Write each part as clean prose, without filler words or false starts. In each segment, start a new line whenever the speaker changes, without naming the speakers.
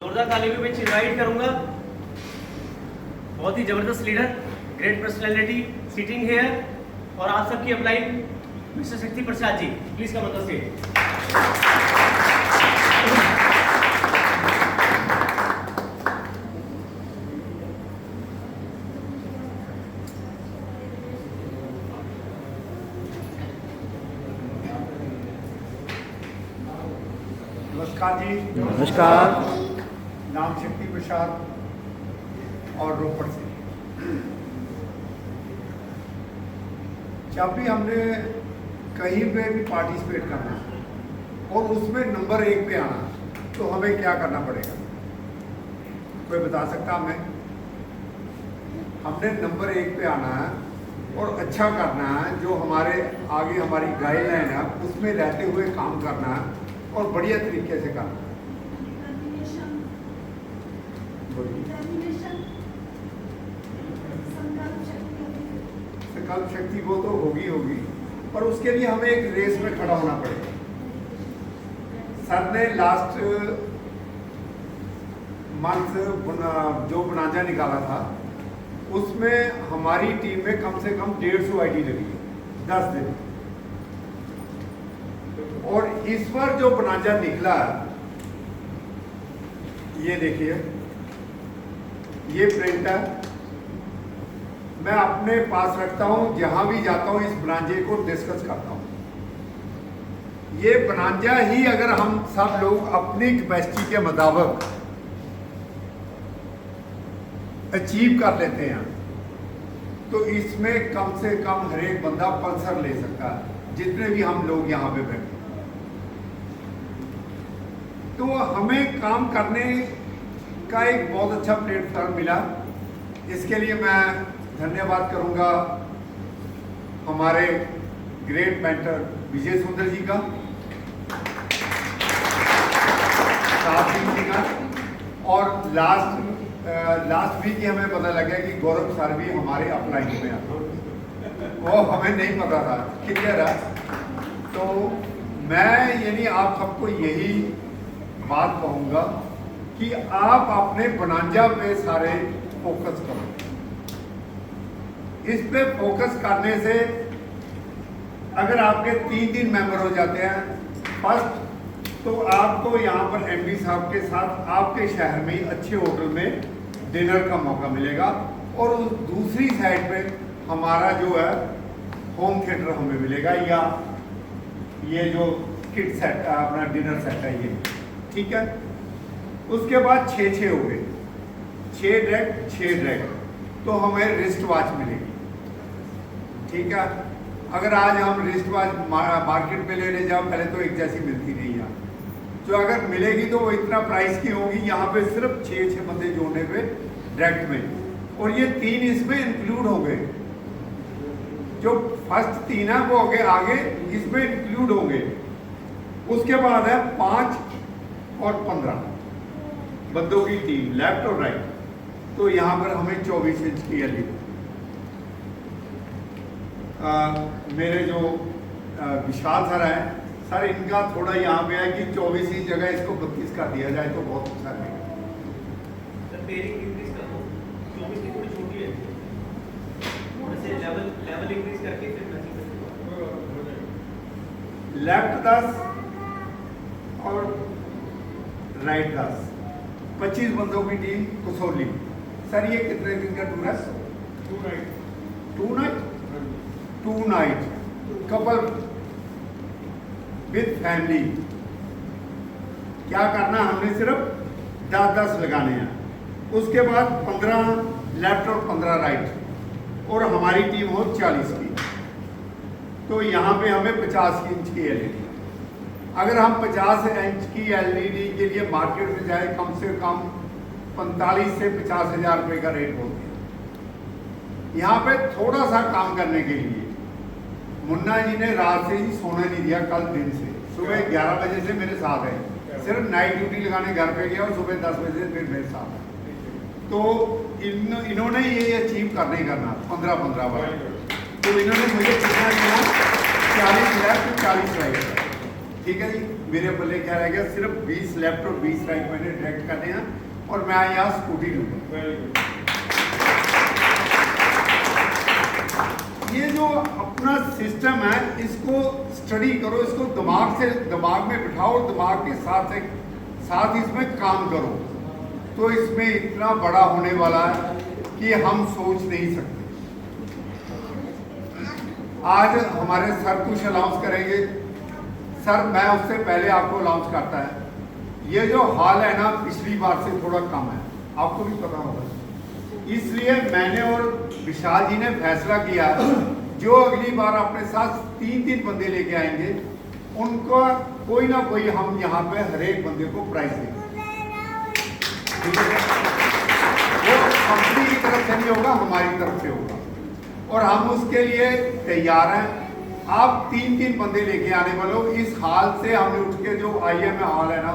जोरदार तालियों के बीच इनवाइट करूंगा बहुत ही जबरदस्त leader, great personality sitting here और आप सबकी upline mister Shakti Prasad ji, please come on the stage.
नमस्कार जी।
नमस्कार।
नाम शक्ति प्रसाद और रोपड़ से। जब भी हमने कहीं पे भी पार्टिसिपेट करना और उसमें नंबर 1 पे आना तो हमें क्या करना पड़ेगा, कोई बता सकता हमें? हमने नंबर 1 पे आना है और अच्छा करना है, जो हमारे आगे हमारी गाइडलाइन है उसमें रहते हुए काम करना है और बढ़िया तरीके से करना। संकल्प शक्ति वो तो होगी पर उसके लिए हमें एक रेस में खड़ा होना पड़ेगा। सर ने लास्ट मंथ जो बनाजा निकाला था उसमें हमारी टीम में कम से कम 150 आईडी लगी है 10 दिन। और इस बार जो बनाजा निकला, ये देखिए, ये प्रिंट है, मैं अपने पास रखता हूं, जहां भी जाता हूं इस बनाजे को डिस्कस करता हूं। ये बनाजा ही अगर हम सब लोग अपनी कैपेसिटी के मुताबिक अचीव कर लेते हैं तो इसमें कम से कम हर एक बंदा पल्सर ले सकता है, जितने भी हम लोग यहाँ पे बैठे। तो हमें काम करने का एक बहुत अच्छा प्लेटफॉर्म मिला। इसके लिए मैं धन्यवाद करूंगा हमारे ग्रेट मेंटर विजय सुंदर जी का, साथ जी का, और लास्ट वीक ही हमें पता लगा कि गौरव सर भी हमारे अपलाइन में आते, वो हमें नहीं पता था क्लियर है। तो मैं यानी आप सबको यही बात कहूंगा कि आप अपने बनाजा पे सारे फोकस करो। इस पे फोकस करने से अगर आपके 3 मेंबर हो जाते हैं फर्स्ट, तो आपको यहाँ पर एमडी साहब के साथ आपके शहर में अच्छे होटल में डिनर का मौका मिलेगा, और उस दूसरी साइड पे हमारा जो है होम थिएटर हमें मिलेगा, या ये जो किट सेट अपना डिनर सेट है ये, ठीक है। उसके बाद 6 हो गए, 6 डायरेक्ट, तो हमें रिस्ट वॉच मिलेगी, ठीक है। अगर आज हम रिस्ट वॉच मार्केट में लेने जाओ, पहले तो एक जैसी मिलती नहीं है, जो अगर मिलेगी तो वो इतना प्राइस की होगी। यहाँ पे सिर्फ 6 बंदे जोड़ने पे डायरेक्ट में, और ये 3 इसमें इंक्लूड हो गए। जो फर्स्ट 3 है वो आगे इसमें इंक्लूड होंगे। उसके बाद है 5 और 15 बंदों की टीम, लेफ्ट और राइट। तो यहाँ पर हमें 24 इंच की एलईडी। मेरे जो विशाल सर हैं, सर इनका थोड़ा यहाँ पे है कि 24 की जगह इसको 32 कर दिया जाए तो बहुत अच्छा रहेगा।
सर पेयरिंग इंक्रीज कर दो, 24 की थोड़ी छोटी है, थोड़े से लेवल इंक्रीज करके फिर
लेफ्ट 10 और राइट 10, 25 बंदों की टीम कसौली। सर ये कितने दिन का टूर है? 2 नाइट कपल विद फैमिली। क्या करना, हमने सिर्फ 10 लगाने हैं। उसके बाद 15 लेफ्ट और 15 राइट, और हमारी टीम हो 40 की। तो यहाँ पे हमें 50 इंच की एलईडी। अगर हम 50 इंच की एलईडी के लिए मार्केट में जाए, कम से कम 45 से 50 हजार रुपये का रेट बोलते हैं। यहाँ पे थोड़ा सा काम करने के लिए मुन्ना जी ने रात से ही सोने नहीं दिया, कल दिन से सुबह 11 बजे से मेरे साथ है, सिर्फ नाइट ड्यूटी लगाने घर पे गया और सुबह 10 बजे फिर मेरे साथ है। तो इन्होंने ये अचीव करना ही करना 15 बार। तो इन्होंने मुझे कितना दिया, 40 लेफ्ट 40 राइट, ठीक है जी। मेरे पल्ले क्या रह गया, सिर्फ 20 लेफ्ट और 20 राइट मैंने डायरेक्ट करने हैं और मैं यहाँ स्कूटी लूँगा। ये जो अपना सिस्टम है इसको स्टडी करो, इसको दिमाग में बिठाओ, दिमाग के साथ इसमें काम करो, तो इसमें इतना बड़ा होने वाला है कि हम सोच नहीं सकते। आज हमारे सर कुछ अनाउंस करेंगे। सर मैं उससे पहले आपको अनाउंस करता है, ये जो हॉल है ना पिछली बार से थोड़ा कम है, आपको भी पता होगा, इसलिए मैंने और विशाल जी ने फैसला किया जो अगली बार अपने साथ 3 बंदे लेके आएंगे उनको कोई ना कोई हम यहाँ पे हर एक बंदे को प्राइज देंगे। वो कंपनी की तरफ से नहीं होगा, हमारी तरफ से होगा और हम उसके लिए तैयार हैं। आप 3 बंदे लेके आने वाले हो। इस हॉल से हमने उठ के जो IM हॉल है ना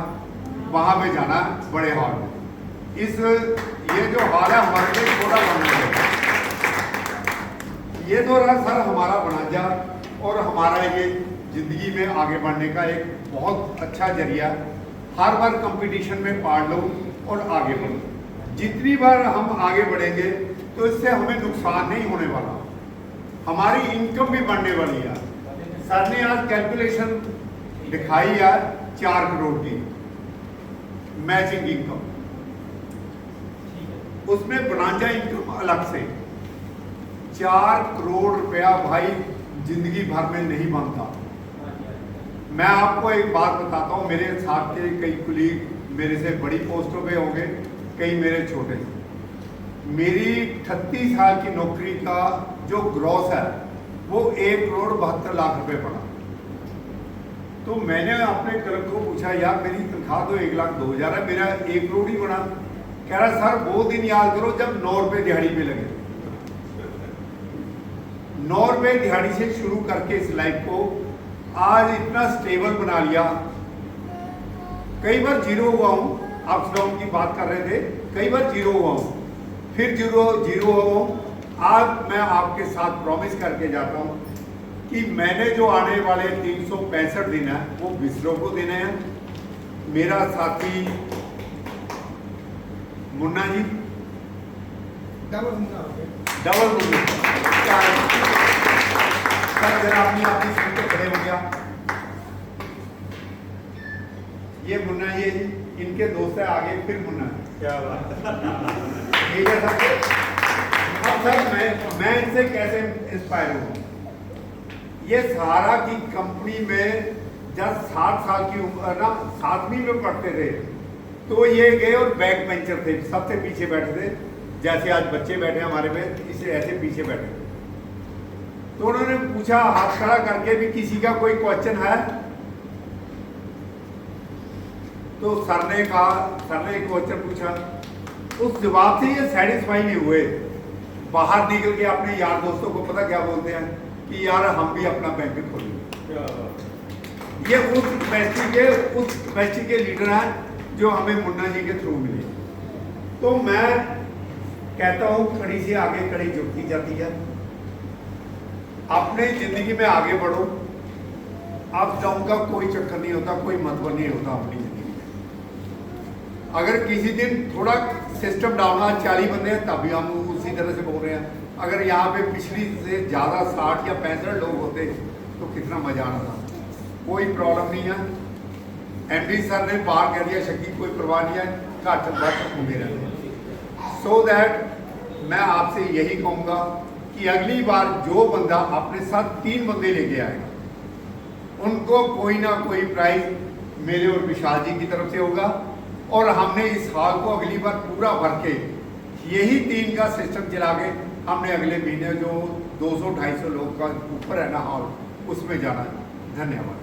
वहां पे जाना है, बड़े हॉल में। ये जो हॉल है हमारे लिए थोड़ा बनना है। ये तो रहा सर हमारा बनाजा और हमारा ये जिंदगी में आगे बढ़ने का एक बहुत अच्छा जरिया। हर बार कंपटीशन में पार्ट लो और आगे बढ़ो। जितनी बार हम आगे बढ़ेंगे तो इससे हमें नुकसान नहीं होने वाला, हमारी इनकम भी बढ़ने वाली है। सर ने आज कैलकुलेशन दिखाई है 4 करोड़ की मैचिंग इनकम, उसमें बनांजा इनकम अलग से 4 करोड़ रुपया भाई जिंदगी भर में नहीं बनता। मैं आपको एक बात बताता हूँ, मेरे साथ के कई कुलीग मेरे से बड़ी पोस्टों पे होंगे, कई मेरे छोटे। मेरी 38 साल की नौकरी का जो ग्रॉस है वो 1 करोड़ 72 लाख रुपए पड़ा। तो मैंने अपने क्लर्क को पूछा यार मेरी तनख्वाह तो 1,02,000 है, मेरा 1 करोड़ ही बना। कह रहा सर वो दिन याद करो जब 9 रुपए दिहाड़ी पे लगे। 9 रुपए दिहाड़ी से शुरू करके इस लाइफ को आज इतना स्टेबल बना लिया। कई बार जीरो हुआ हूँ, अप्स डाउन की बात कर रहे थे, कई बार जीरो हुआ हूँ, फिर जीरो हुआ हूँ। आज मैं आपके साथ प्रॉमिस करके जाता हूँ कि मैंने जो आने वाले 365 दिन है वो विसरों को देने हैं। मेरा साथी मुन्ना जी डबल मुन्ना सर अगर आपने सीट पे खड़े हो गया, ये मुन्ना ये इनके दोस्त है आगे, फिर मुन्ना क्या बात ठीक है सर। अब सर मैं इनसे कैसे इंस्पायर हूँ, ये सारा की कंपनी में जब 7 साल की उम्र ना 7वीं में पढ़ते थे तो ये गए और बैक बेंचर थे, सबसे पीछे बैठे थे। जैसे आज बच्चे बैठे हमारे में, इसे ऐसे पीछे बैठे। तो उन्होंने पूछा हाथ खड़ा करके भी किसी का कोई क्वेश्चन है, तो सर ने एक क्वेश्चन पूछा, उस जवाब से ये सेटिस्फाई नहीं हुए। बाहर निकल के अपने यार दोस्तों को पता क्या बोलते हैं कि यार हम भी अपना बैंक खोलेंगे। ये उस कैपेसिटी के लीडर हैं जो हमें मुन्ना जी के थ्रू मिले। तो मैं कहता हूँ कड़ी से आगे कड़ी जुड़ती जाती है। अपने जिंदगी में आगे बढ़ो, अप डाउन का कोई चक्कर नहीं होता, कोई मतलब नहीं होता अपनी जिंदगी में। अगर किसी दिन थोड़ा सिस्टम डाउन है, 40 बंदे हैं तब भी हम उसी तरह से बोल रहे हैं। अगर यहाँ पे पिछली से ज़्यादा 60 या 65 लोग होते तो कितना मजा आना था। कोई प्रॉब्लम नहीं है। MD सर ने बाहर कह दिया शक्ति कोई परवाह नहीं है, घट बट होंगे रहते। सो दैट मैं आपसे यही कहूँगा कि अगली बार जो बंदा अपने साथ 3 बंदे लेके आएगा उनको कोई ना कोई प्राइज मेरे और विशाल जी की तरफ से होगा। और हमने इस हॉल को अगली बार पूरा भर के यही 3 का सिस्टम चला के हमने अगले महीने जो 200-250 लोग का ऊपर है ना हॉल, उसमें जाना है। धन्यवाद।